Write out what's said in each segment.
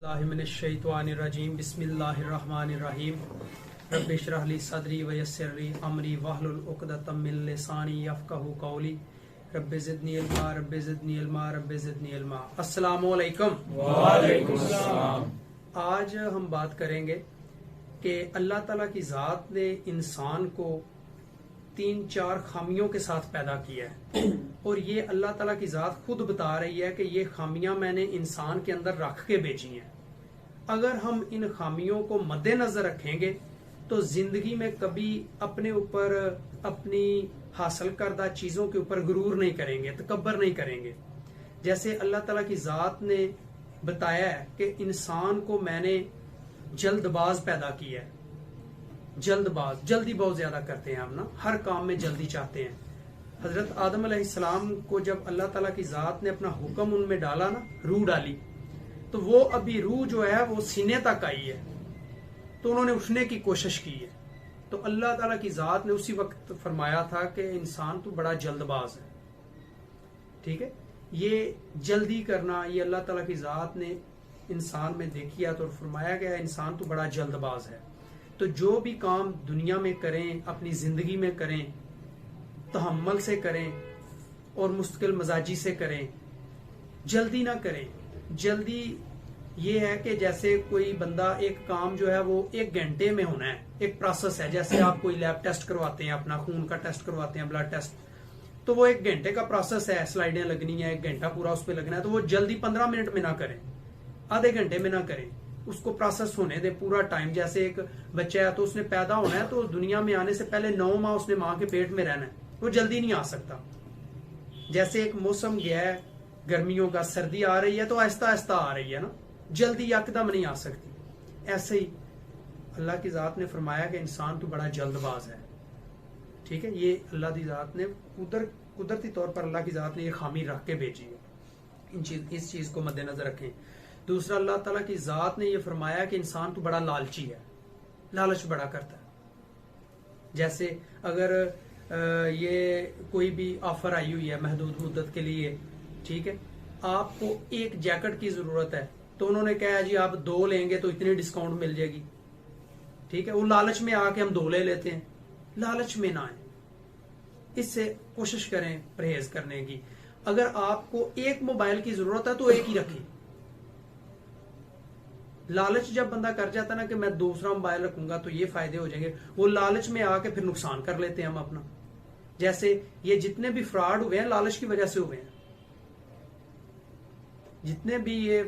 बिस्मिल्लाहिर्रहमानिर्रहीम बिस्मिल्लाहिर्रहमानिर्रहीम रब्बि इश्रह ली सदरी व यस्सिर ली अमरी वहलुल उक़दतम मिन लिसानी यफ़क़हू क़ौली रब्बि ज़िदनी इल्मा रब्बि ज़िदनी इल्मा रब्बि ज़िदनी इल्मा। अस्सलामु अलैकुम। वालेकुम अस्सलाम। आज हम बात करेंगे कि अल्लाह ताला की ज़ात ने इंसान को 3-4 खामियों के साथ पैदा किया है और ये अल्लाह ताला की ज़ात खुद बता रही है कि ये खामियां मैंने इंसान के अंदर रख के भेजी हैं। अगर हम इन खामियों को मद्देनजर रखेंगे तो जिंदगी में कभी अपने ऊपर अपनी हासिल करदा चीजों के ऊपर गुरूर नहीं करेंगे, तकब्बर नहीं करेंगे। जैसे अल्लाह ताला की ज़ात ने बताया है कि इंसान को मैंने जल्दबाज पैदा किया है। जल्दबाज, जल्दी बहुत ज्यादा करते हैं हम ना, हर काम में जल्दी चाहते हैं। हजरत आदम अलैहिस्सलाम को जब अल्लाह ताला की ज़ात ने अपना हुक्म उनमें डाला ना, रूह डाली, तो वो अभी रूह जो है वो सीने तक आई है, तो उन्होंने उठने की कोशिश की है। तो अल्लाह ताला की ज़ात ने उसी वक्त फरमाया था कि इंसान तो बड़ा जल्दबाज है। ठीक है, ये जल्दी करना ये अल्लाह ताला की ज़ात ने इंसान में देखी है, तो फरमाया गया इंसान तो बड़ा जल्दबाज है। तो जो भी काम दुनिया में करें, अपनी जिंदगी में करें, तहम्मुल से करें और मुस्तकिल मजाजी से करें, जल्दी ना करें। जल्दी ये है कि जैसे कोई बंदा एक काम जो है वो 1 घंटे में होना है, एक प्रोसेस है। जैसे आप कोई लैब टेस्ट करवाते हैं, अपना खून का टेस्ट करवाते हैं, ब्लड टेस्ट, तो वो 1 घंटे का प्रोसेस है, स्लाइडें लगनी है, 1 घंटा पूरा उस पर लगना है। तो वो जल्दी 15 मिनट में ना करें, आधे घंटे में ना करें, उसको प्रोसेस होने दे पूरा टाइम। जैसे एक बच्चा है तो उसने पैदा होना है, तो दुनिया में आने से पहले 9 माह उसने माँ के पेट में रहना है, वो जल्दी नहीं आ सकता। जैसे एक मौसम गया है गर्मियों का, सर्दी आ रही है तो आहिस्ता आहिस्ता आ रही है ना, जल्दी यकदम नहीं आ सकती। ऐसे ही अल्लाह की ज़ात ने फरमाया कि इंसान तो बड़ा जल्दबाज है। ठीक है, ये अल्लाह की ज़ात ने कुदरती तौर पर अल्लाह की ज़ात ने ये खामी रख के भेजी है। इस चीज को मद्देनजर रखें। दूसरा, अल्लाह ताला की ज़ात ने यह फरमाया कि इंसान तो बड़ा लालची है, लालच बड़ा करता है। जैसे अगर ये कोई भी ऑफर आई हुई है महदूद मुद्दत के लिए, ठीक है, आपको एक जैकेट की जरूरत है, तो उन्होंने कहा जी आप 2 लेंगे तो इतनी डिस्काउंट मिल जाएगी। ठीक है, वो लालच में आके हम 2 ले लेते हैं। लालच में ना आए, इससे कोशिश करें परहेज करने की। अगर आपको एक मोबाइल की जरूरत है तो एक ही रखें। लालच जब बंदा कर जाता ना कि मैं दूसरा मोबाइल रखूंगा तो ये फायदे हो जाएंगे, वो लालच में आके फिर नुकसान कर लेते हैं हम अपना। जैसे ये जितने भी फ्रॉड हुए हैं लालच की वजह से हुए हैं। जितने भी ये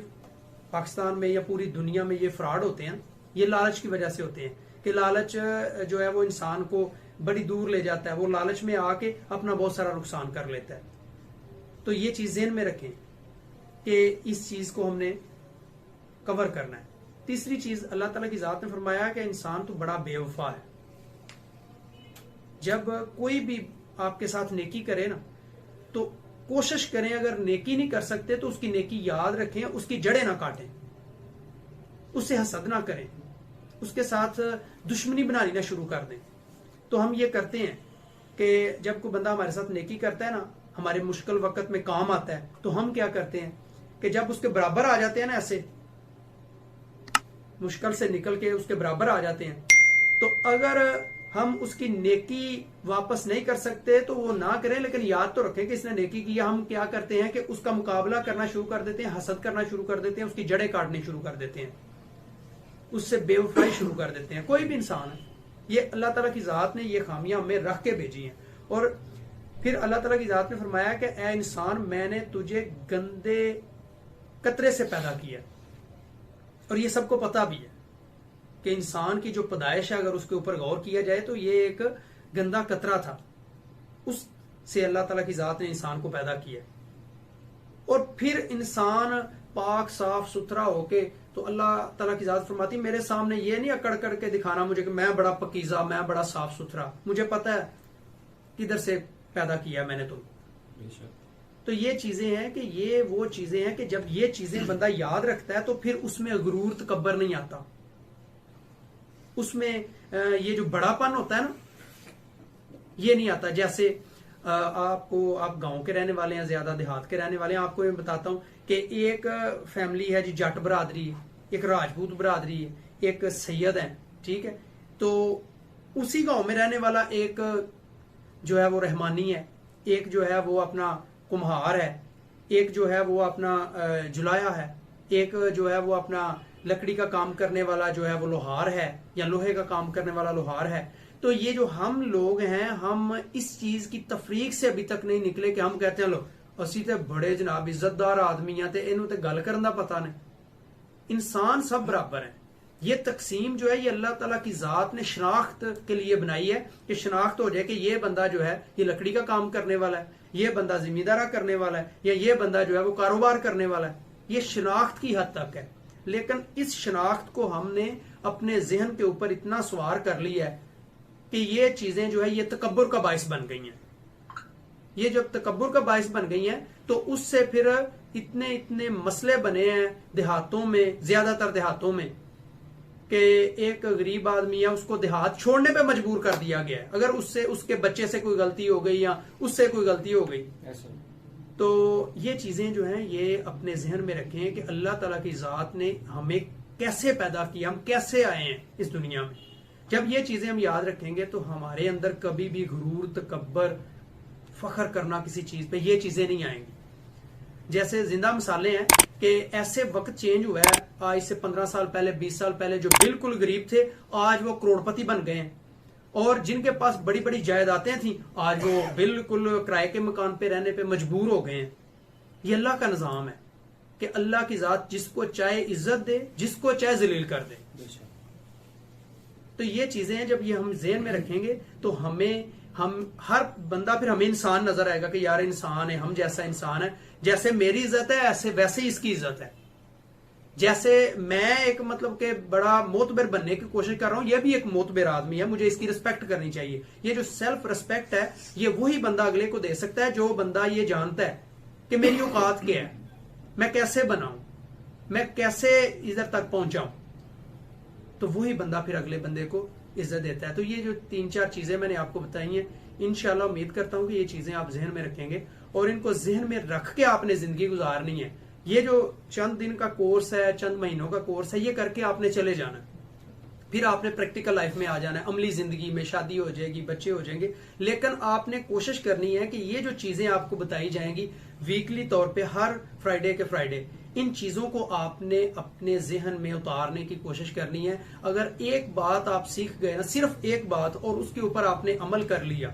पाकिस्तान में या पूरी दुनिया में ये फ्रॉड होते हैं, ये लालच की वजह से होते हैं कि लालच जो है वो इंसान को बड़ी दूर ले जाता है। वो लालच में आके अपना बहुत सारा नुकसान कर लेता है। तो ये चीज ज़हन में रखें कि इस चीज को हमने कवर करना है। तीसरी चीज, अल्लाह ताला की ज़ात ने फरमाया कि इंसान तो बड़ा बेवफा है। जब कोई भी आपके साथ नेकी करे ना, तो कोशिश करें, अगर नेकी नहीं कर सकते तो उसकी नेकी याद रखें, उसकी जड़ें ना काटें, उससे हसद ना करें, उसके साथ दुश्मनी बनानी ना शुरू कर दें। तो हम ये करते हैं कि जब कोई बंदा हमारे साथ नेकी करता है ना, हमारे मुश्किल वक्त में काम आता है, तो हम क्या करते हैं कि जब उसके बराबर आ जाते हैं ना, ऐसे मुश्किल से निकल के उसके बराबर आ जाते हैं, तो अगर हम उसकी नेकी वापस नहीं कर सकते तो वो ना करें, लेकिन याद तो रखें कि इसने नेकी किया। हम क्या करते हैं कि उसका मुकाबला करना शुरू कर देते हैं, हसद करना शुरू कर देते हैं, उसकी जड़ें काटनी शुरू कर देते हैं, उससे बेवफाई शुरू कर देते हैं। कोई भी इंसान है, ये अल्लाह ताला की ज़ात ने ये खामियां हमें रख के भेजी हैं। और फिर अल्लाह ताला की ज़ात ने फरमाया कि ऐ इंसान, मैंने तुझे गंदे कतरे से पैदा किया। और ये सबको पता भी है कि इंसान की जो पैदाइश है, अगर उसके ऊपर गौर किया जाए तो ये एक गंदा कतरा था, उससे अल्लाह ताला की ज़ात ने इंसान को पैदा किया। और फिर इंसान पाक साफ सुथरा होके, तो अल्लाह ताला की ज़ात फरमाती, मेरे सामने ये नहीं अकड़ कर के दिखाना मुझे कि मैं बड़ा पकीज़ा, मैं बड़ा साफ सुथरा, मुझे पता है किधर से पैदा किया मैंने तुम। तो ये चीजें हैं कि ये वो चीजें हैं कि जब ये चीजें बंदा याद रखता है तो फिर उसमें गुरूर तकब्बर नहीं आता, उसमें ये जो बड़ापन होता है ना, ये नहीं आता। जैसे आप गांव के रहने वाले हैं, ज्यादा देहात के रहने वाले हैं, आपको मैं बताता हूं कि एक फैमिली है जी, जट बरादरी, एक राजपूत बरादरी है, एक सैयद है, ठीक है। तो उसी गांव में रहने वाला एक जो है वो रहमानी है, एक जो है वो अपना कुम्हार है, एक जो है वो अपना जुलाया है, एक जो है वो अपना लकड़ी का काम करने वाला जो है वो लोहार है, या लोहे का काम करने वाला लोहार है। तो ये जो हम लोग हैं, हम इस चीज की तफरीक से अभी तक नहीं निकले कि हम कहते हैं लो असी ते बड़े जनाब इज्जतदार आदमी हैं ते इन्हों ते गल करन दा पता नहीं। इंसान सब बराबर है। ये तकसीम जो है ये अल्लाह ताला की जात ने शनाख्त के लिए बनाई है कि शनाख्त हो जाए कि ये बंदा जो है ये लकड़ी का काम करने वाला है, ये बंदा जिम्मेदारा करने वाला है, या ये बंदा जो है वो कारोबार करने वाला है। ये शनाख्त की हद तक है। लेकिन इस शनाख्त को हमने अपने जहन के ऊपर इतना सवार कर लिया है कि ये चीजें जो है ये तकब्बुर का बाइस बन गई हैं। ये जब तकब्बुर का बाइस बन गई हैं तो उससे फिर इतने इतने मसले बने हैं देहातों में, ज्यादातर देहातों में, कि एक गरीब आदमी है उसको देहात छोड़ने पे मजबूर कर दिया गया है अगर उससे उसके बच्चे से कोई गलती हो गई या उससे कोई गलती हो गई। तो ये चीजें जो हैं ये अपने जहन में रखें कि अल्लाह ताला की जात ने हमें कैसे पैदा किया, हम कैसे आए हैं इस दुनिया में। जब ये चीजें हम याद रखेंगे तो हमारे अंदर कभी भी गुरूर, तकब्बर, फख्र करना किसी चीज पे, ये चीजें नहीं आएंगी। जैसे जिंदा मिसालें हैं कि ऐसे वक्त चेंज हुआ है, आज से 15 साल पहले, 20 साल पहले जो बिल्कुल गरीब थे आज वो करोड़पति बन गए हैं, और जिनके पास बड़ी बड़ी जायदादें थी आज वो बिल्कुल किराए के मकान पे रहने पे मजबूर हो गए हैं। ये अल्लाह का निजाम है कि अल्लाह की जात जिसको चाहे इज्जत दे, जिसको चाहे जलील कर दे। तो ये चीजें जब ये हम ज़हन में रखेंगे तो हम हर बंदा फिर हमें इंसान नजर आएगा कि यार इंसान है, हम जैसा इंसान है, जैसे मेरी इज्जत है ऐसे वैसे ही इसकी इज्जत है। जैसे मैं एक मतलब के बड़ा मोतबर बनने की कोशिश कर रहा हूं, यह भी एक मोतबर आदमी है, मुझे इसकी रिस्पेक्ट करनी चाहिए। ये जो सेल्फ रिस्पेक्ट है ये वही बंदा अगले को दे सकता है जो बंदा ये जानता है कि मेरी औकात क्या है, मैं कैसे बनाऊं, मैं कैसे इधर तक पहुंचाऊं। तो वही बंदा फिर अगले बंदे को इज्जत देता है। तो ये जो 3-4 चीजें मैंने आपको बताई हैं, इंशाल्लाह उम्मीद करता हूं कि ये चीजें आप जहन में रखेंगे और इनको जहन में रख के आपने जिंदगी गुजारनी है। ये जो चंद दिन का कोर्स है, चंद महीनों का कोर्स है, ये करके आपने चले जाना, फिर आपने प्रैक्टिकल लाइफ में आ जाना है, अमली जिंदगी में शादी हो जाएगी, बच्चे हो जाएंगे। लेकिन आपने कोशिश करनी है कि ये जो चीजें आपको बताई जाएंगी वीकली तौर पे, हर फ्राइडे के फ्राइडे, इन चीजों को आपने अपने जहन में उतारने की कोशिश करनी है। अगर एक बात आप सीख गए ना, सिर्फ एक बात, और उसके ऊपर आपने अमल कर लिया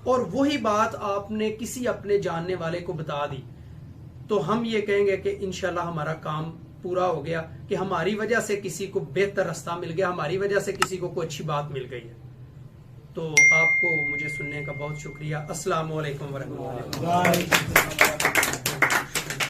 और वही बात आपने किसी अपने जानने वाले को बता दी, तो हम ये कहेंगे कि इंशाल्लाह हमारा काम पूरा हो गया, कि हमारी वजह से किसी को बेहतर रास्ता मिल गया, हमारी वजह से किसी को कोई अच्छी बात मिल गई है। तो आपको मुझे सुनने का बहुत शुक्रिया। अस्सलाम वालेकुम वरहमतुल्लाह।